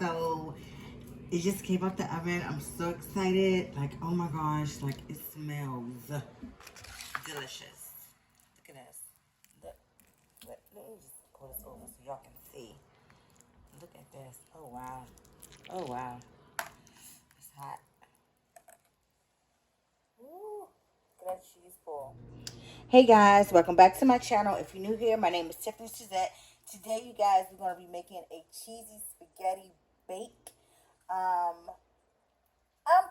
So it just came out the oven. I'm so excited. Like, oh my gosh, like it smells delicious. Look at this. Look, let me just pull this over so y'all can see. Look at this. Oh wow. Oh wow. It's hot. Ooh, look at that cheese ball. Hey guys, welcome back to my channel. If you're new here, my name is Tiffany Suzette. Today, you guys, we're going to be making a cheesy spaghetti bake. I'm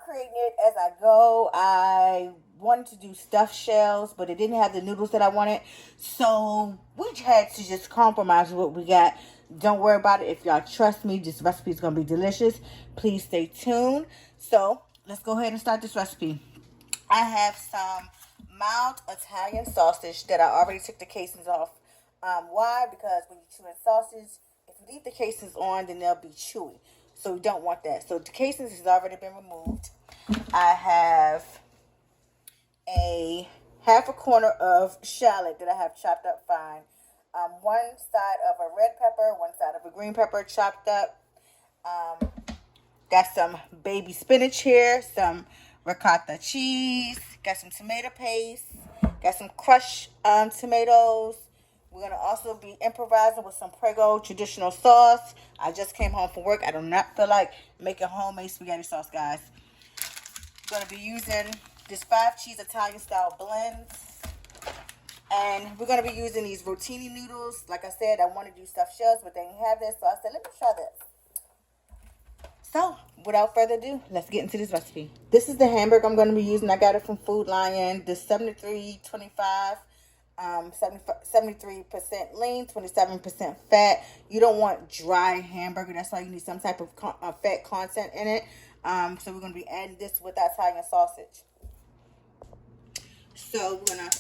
creating it as I go. I wanted to do stuffed shells, but it didn't have the noodles that I wanted. So we had to just compromise with what we got. Don't worry about it. If y'all trust me, this recipe is going to be delicious. Please stay tuned. So let's go ahead and start this recipe. I have some mild Italian sausage that I already took the casings off. Why? Because when you chew in sausage, if you leave the casings on, then they'll be chewy. So we don't want that. So the casings has already been removed. I have a half a corner of shallot that I have chopped up fine. One side of a red pepper, one side of a green pepper chopped up. Got some baby spinach here, some ricotta cheese, got some tomato paste, got some crushed tomatoes. We're going to also be improvising with some Prego traditional sauce. I just came home from work. I do not feel like making homemade spaghetti sauce, guys. I'm going to be using this 5-cheese Italian style blend. And we're going to be using these Rotini noodles. Like I said, I want to do stuffed shells, but they didn't have this. So I said, let me try this. So, without further ado, let's get into this recipe. This is the hamburger I'm going to be using. I got it from Food Lion. The 7325, 73% lean, 27% fat. You don't want dry hamburger. That's why you need some type of fat content in it. So we're going to be adding this with that Italian sausage. So we're going to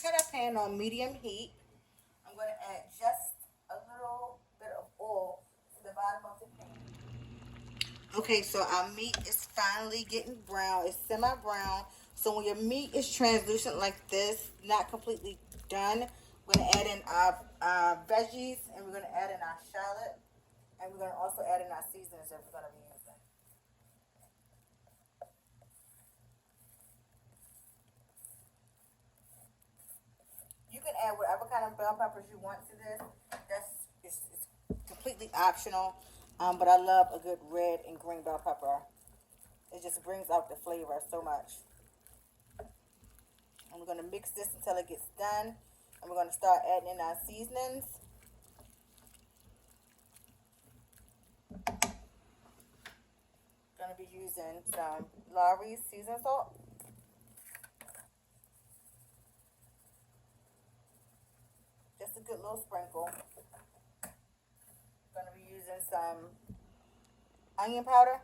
put our pan on medium heat. I'm going to add just a little bit of oil to the bottom of the pan. Okay, so our meat is finally getting brown. It's semi-brown. So when your meat is translucent like this, not completely done, we're going to add in our veggies, and we're going to add in our shallot, and we're going to also add in our seasonings that we're going to be using. You can add whatever kind of bell peppers you want to this. It's completely optional. But I love a good red and green bell pepper. It just brings out the flavor so much. And we're going to mix this until it gets done. And we're going to start adding in our seasonings. Going to be using some Lawry's seasoning salt. Just a good little sprinkle. Going to be using some onion powder.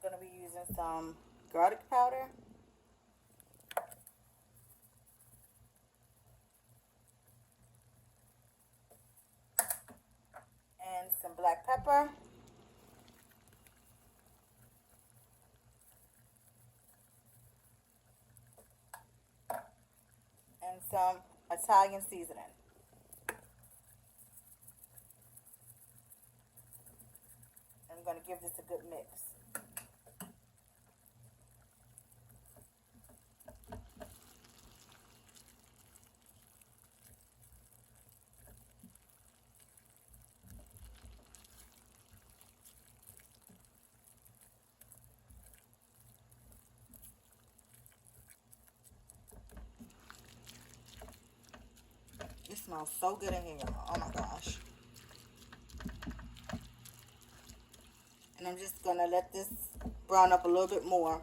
Going to be using some garlic powder. And some black pepper. And some Italian seasoning. I'm going to give this a good mix. It smells so good in here, y'all. Oh my gosh. And I'm just going to let this brown up a little bit more.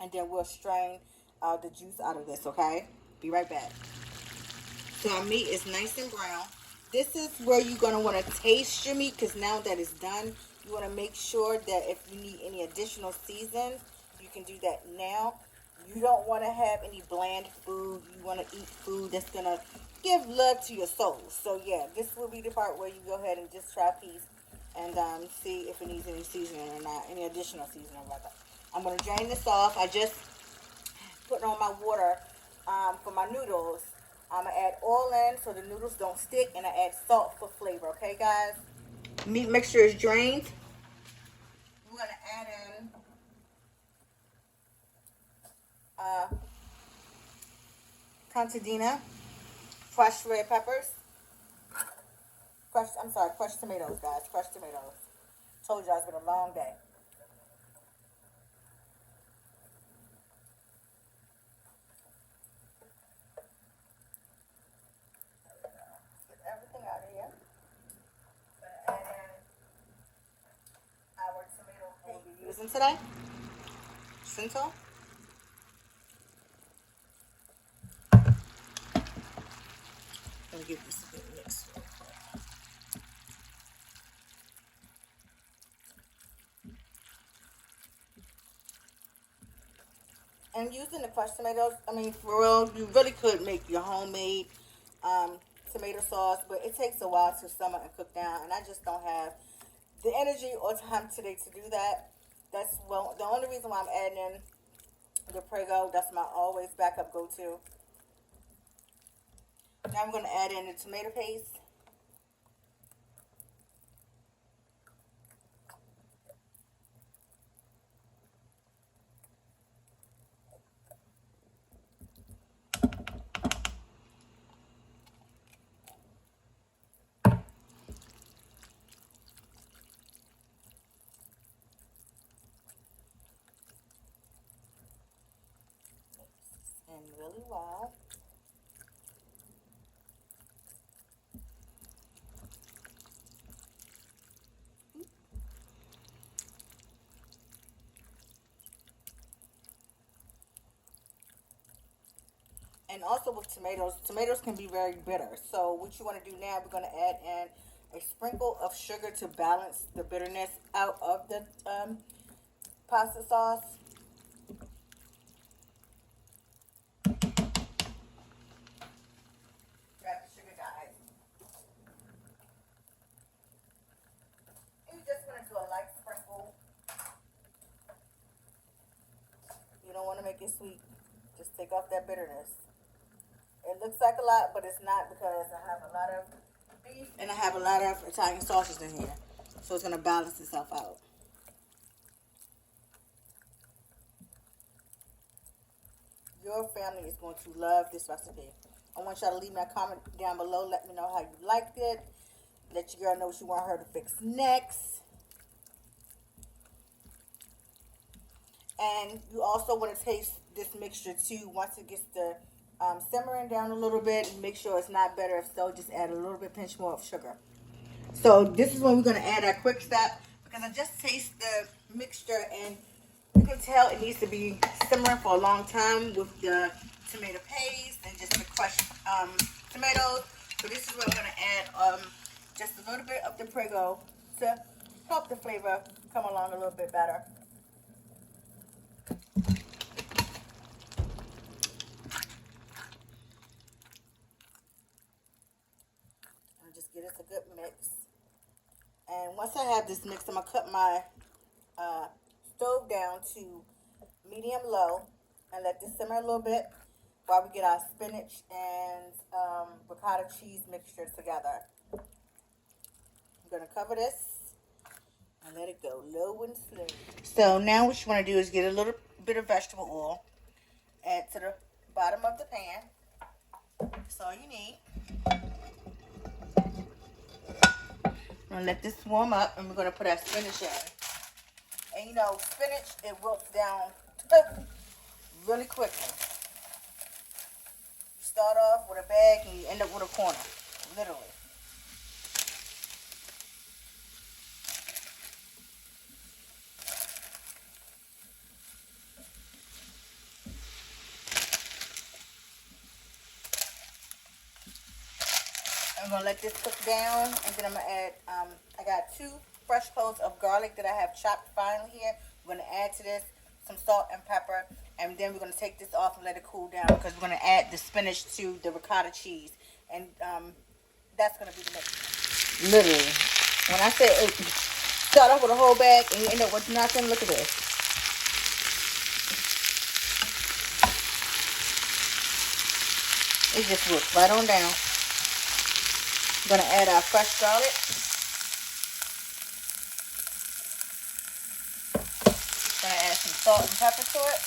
And then we'll strain the juice out of this, okay? Be right back. So our meat is nice and brown. This is where you're going to want to taste your meat, because now that it's done, you want to make sure that if you need any additional seasons, you can do that now. You don't want to have any bland food. You want to eat food that's going to give love to your soul. So yeah, this will be the part where you go ahead and just try a piece and see if it needs any seasoning or not, any additional seasoning rather. I'm going to drain this off. I just put on my water for my noodles. I'm going to add oil in so the noodles don't stick, and I add salt for flavor, okay, guys? Meat mixture is drained. We're going to add in contadina, crushed red peppers, crushed tomatoes, guys, crushed tomatoes. Told you it's been a long day. Get everything out of here. Gonna add in our tomato paste we're using today. Cinto. Let me give this a good mix. And using the crushed tomatoes, I mean, for real, you really could make your homemade tomato sauce, but it takes a while to simmer and cook down, and I just don't have the energy or time today to do that. That's well, the only reason why I'm adding in the Prego. That's my always backup go-to. Now I'm going to add in the tomato paste. And really well. And also with tomatoes, tomatoes can be very bitter. So what you want to do now, we're going to add in a sprinkle of sugar to balance the bitterness out of the pasta sauce. Grab the sugar, guys. And you just want to do a light sprinkle. You don't want to make it sweet. Just take off that bitterness. It looks like a lot, but it's not, because I have a lot of beef and I have a lot of Italian sausages in here. So it's going to balance itself out. Your family is going to love this recipe. I want y'all to leave me a comment down below. Let me know how you liked it. Let your girl know what you want her to fix next. And you also want to taste this mixture too once it gets the simmering down a little bit, and make sure it's not better. If so, just add a little bit, pinch more of sugar. So this is when we're going to add our quick step, because I just taste the mixture and you can tell it needs to be simmering for a long time with the tomato paste and just the crushed tomatoes. So this is where we're going to add just a little bit of the Prego to help the flavor come along a little bit better. Just get us a good mix. And once I have this mix, I'm going to cut my stove down to medium low and let this simmer a little bit while we get our spinach and ricotta cheese mixture together. I'm going to cover this and let it go low and slow. So now what you want to do is get a little bit of vegetable oil, add to the bottom of the pan. That's all you need. I'm going to let this warm up, and we're going to put our spinach in. And you know, spinach, it wilts down really quickly. You start off with a bag and you end up with a corner, literally. I'm going to let this cook down, and then I'm going to add, I got 2 fresh cloves of garlic that I have chopped finely here. We're going to add to this some salt and pepper, and then we're going to take this off and let it cool down, because we're going to add the spinach to the ricotta cheese, and that's going to be the mix. Literally. When I say start off with a whole bag and you end up with nothing, look at this. It just whips right on down. I'm gonna add our fresh garlic. Gonna add some salt and pepper to it.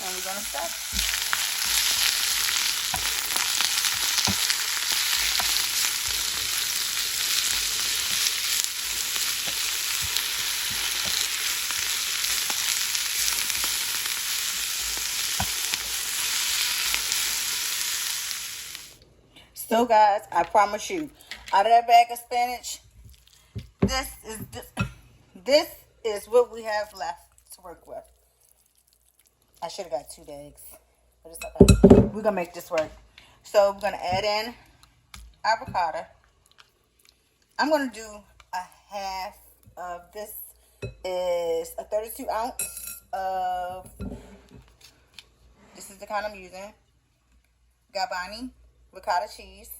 And we're gonna start. So guys, I promise you, out of that bag of spinach, this is what we have left to work with. I should have got 2 eggs, but it's okay. We're gonna make this work. So we're gonna add in avocado. I'm gonna do a half of this. Is a 32 ounce of, this is the kind I'm using, Gabani ricotta cheese,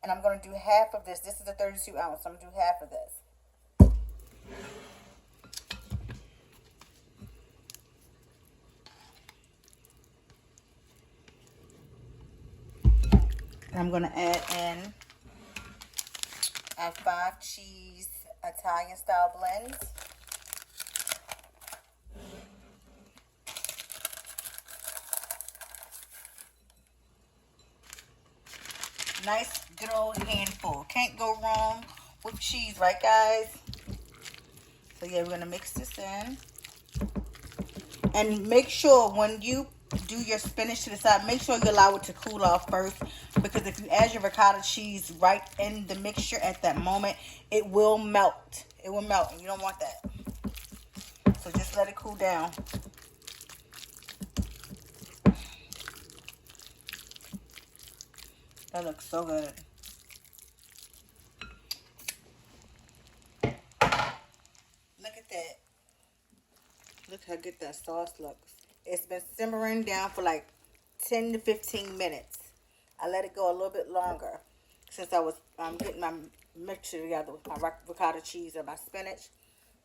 and I'm gonna do half of this. This is a 32 ounce. So I'm gonna do half of this. I'm going to add in a 5 cheese Italian style blend. Nice good old handful. Can't go wrong with cheese, right guys? So yeah, we're going to mix this in. And make sure when you do your spinach to the side, make sure you allow it to cool off first, because if you add your ricotta cheese right in the mixture at that moment, it will melt. It will melt, and you don't want that. So just let it cool down. That looks so good. Look at that. Look how good that sauce looks. It's been simmering down for like 10 to 15 minutes. I let it go a little bit longer since I was getting my mixture together with my ricotta cheese and my spinach.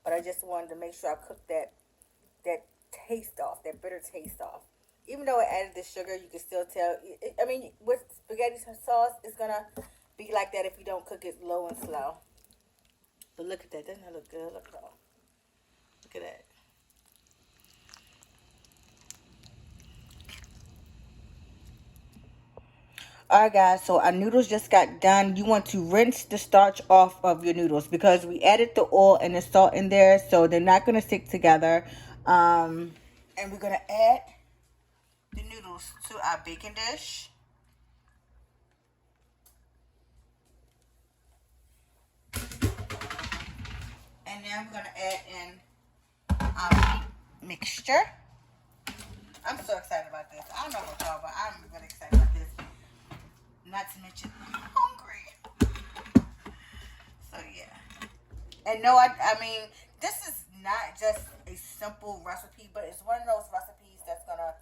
But I just wanted to make sure I cooked that taste off, that bitter taste off. Even though I added the sugar, you can still tell. I mean, with spaghetti sauce, it's going to be like that if you don't cook it low and slow. But look at that. Doesn't that look good? Look at that. Alright guys, so our noodles just got done. You want to rinse the starch off of your noodles because we added the oil and the salt in there, so they're not going to stick together. And we're going to add the noodles to our baking dish. And then we're going to add in our meat mixture. I'm so excited about this. I don't know what y'all, but I'm really excited about this. Not to mention, I'm hungry. So yeah. And no, I mean, this is not just a simple recipe, but it's one of those recipes that's gonna,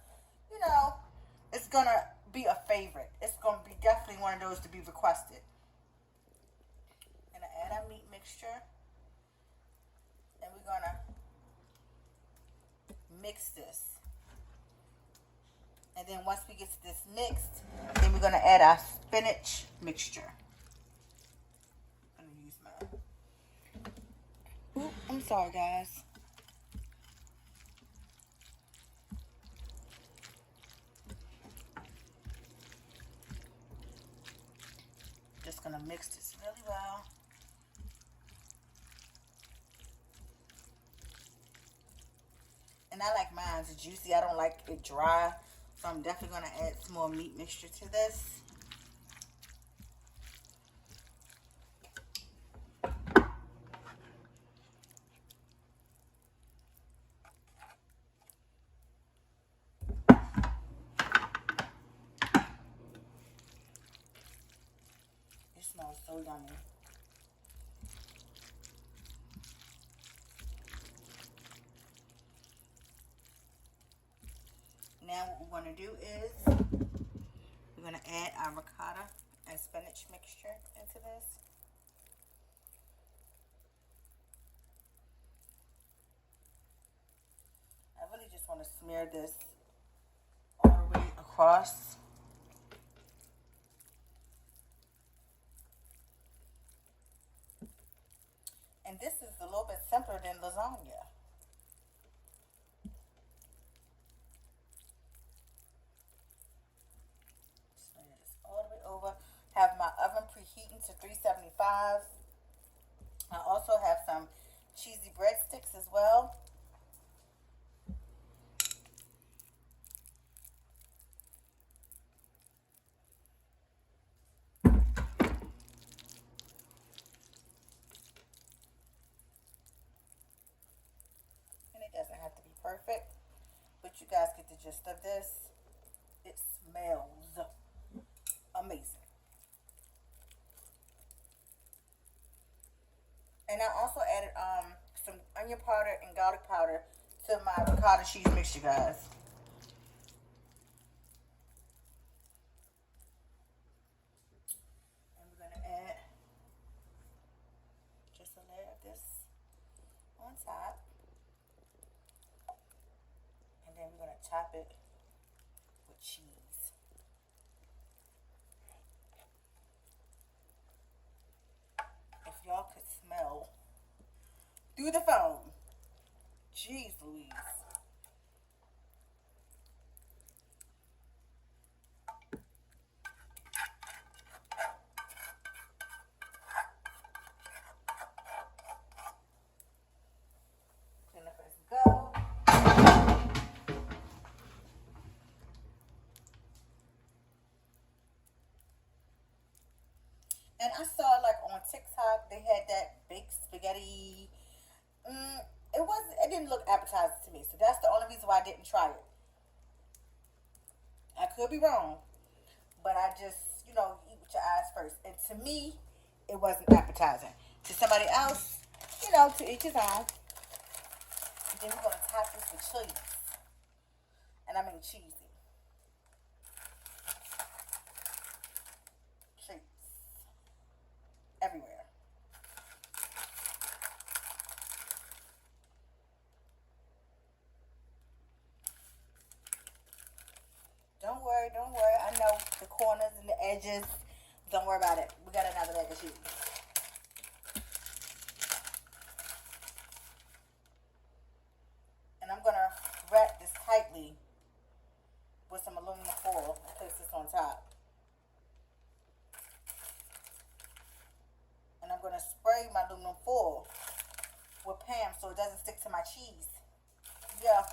you know, it's gonna be a favorite. It's gonna be definitely one of those to be requested. And I add our meat mixture, and we're gonna mix this. And then once we get this mixed, then we're gonna add our spinach mixture. I'm gonna use my. Ooh, I'm sorry, guys. Just gonna mix this really well. And I like mine juicy. I don't like it dry. So I'm definitely going to add some more meat mixture to this. It smells so yummy. Now what we're going to do is we're going to add our ricotta and spinach mixture into this. going to smear this all the way across. And this is a little bit simpler than lasagna. Smear this all the way over. Have my oven preheating to 375. I also have some cheesy breadsticks as well. And it doesn't have to be perfect, but you guys get the gist of this. It smells amazing. And I also added some onion powder and garlic powder to my ricotta cheese mixture, guys. And we're gonna add just a layer of this on top. And then we're gonna top it with cheese. If y'all could smell through the phone, jeez Louise. Clean up as we go. And I saw like on TikTok they had that baked spaghetti. It didn't look appetizing to me, so that's the only reason why I didn't try it. I could be wrong, but I just, eat with your eyes first. And to me, it wasn't appetizing. To somebody else, to each his own. And then we're gonna top this with cheese, and I mean cheesy. Cheese everywhere. Don't worry. I know the corners and the edges. Don't worry about it. We got another bag of cheese. And I'm going to wrap this tightly with some aluminum foil and place this on top. And I'm going to spray my aluminum foil with Pam so it doesn't stick to my cheese. Yeah.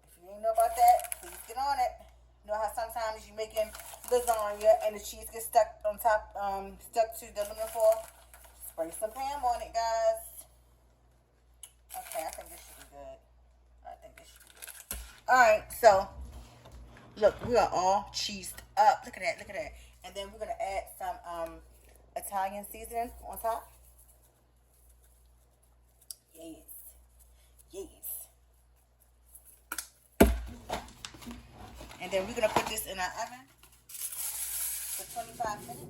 If you didn't know about that, please get on it. You know how sometimes you're making lasagna and the cheese gets stuck on top, stuck to the aluminum foil? Spray some Pam on it, guys. Okay, I think this should be good. Alright, so, look, we are all cheesed up. Look at that. And then we're going to add some Italian seasoning on top. Yes. And then we're going to put this in our oven for 25 minutes.